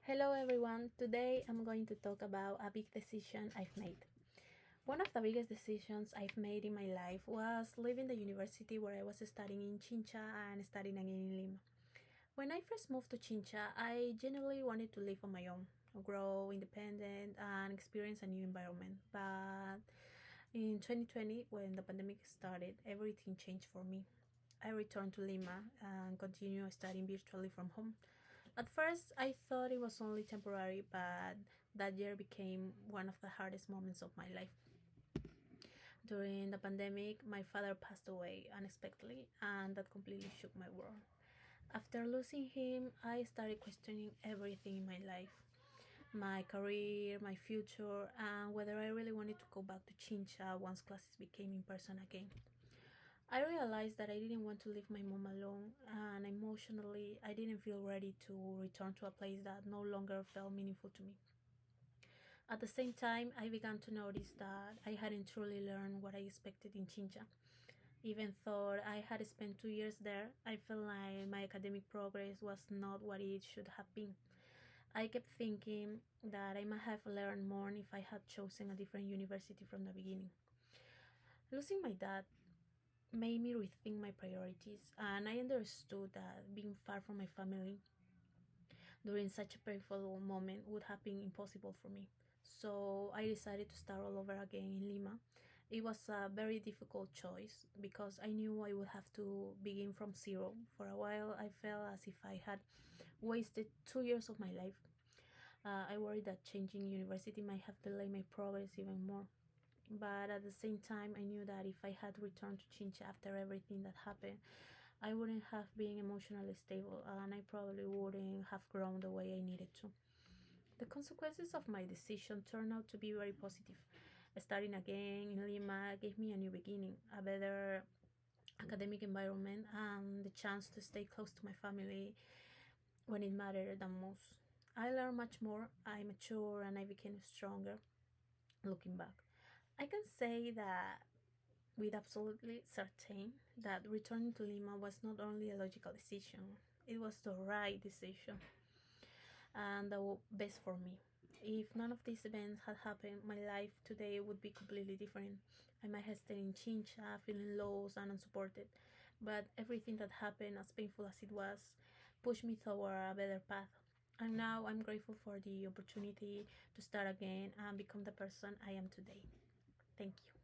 Hello everyone, today I'm going to talk about a big decision I've made. One of the biggest decisions I've made in my life was leaving the university where I was studying in Chincha and studying again in Lima. When I first moved to Chincha, I genuinely wanted to live on my own, grow independent and experience a new environment. But in 2020, when the pandemic started, everything changed for me. I returned to Lima and continued studying virtually from home. At first, I thought it was only temporary, but that year became one of the hardest moments of my life. During the pandemic, my father passed away unexpectedly, and that completely shook my world. After losing him, I started questioning everything in my life, my career, my future, and whether I really wanted to go back to Chincha once classes became in person again. I realized that I didn't want to leave my mom alone, and emotionally, I didn't feel ready to return to a place that no longer felt meaningful to me. At the same time, I began to notice that I hadn't truly learned what I expected in Chincha. Even though I had spent 2 years there, I felt like my academic progress was not what it should have been. I kept thinking that I might have learned more if I had chosen a different university from the beginning. Losing my dad made me rethink my priorities, and I understood that being far from my family during such a painful moment would have been impossible for me. So I decided to start all over again in Lima. It was a very difficult choice because I knew I would have to begin from zero. For a while, I felt as if I had wasted 2 years of my life. I worried that changing university might have delayed my progress even more. But at the same time, I knew that if I had returned to Chincha after everything that happened, I wouldn't have been emotionally stable and I probably wouldn't have grown the way I needed to. The consequences of my decision turned out to be very positive. Starting again in Lima gave me a new beginning, a better academic environment, and the chance to stay close to my family when it mattered the most. I learned much more, I matured, and I became stronger looking back. I can say that with absolutely certain that returning to Lima was not only a logical decision, it was the right decision and the best for me. If none of these events had happened, my life today would be completely different. I might have stayed in Chincha, feeling lost and unsupported, but everything that happened, as painful as it was, pushed me toward a better path. And now I'm grateful for the opportunity to start again and become the person I am today. Thank you.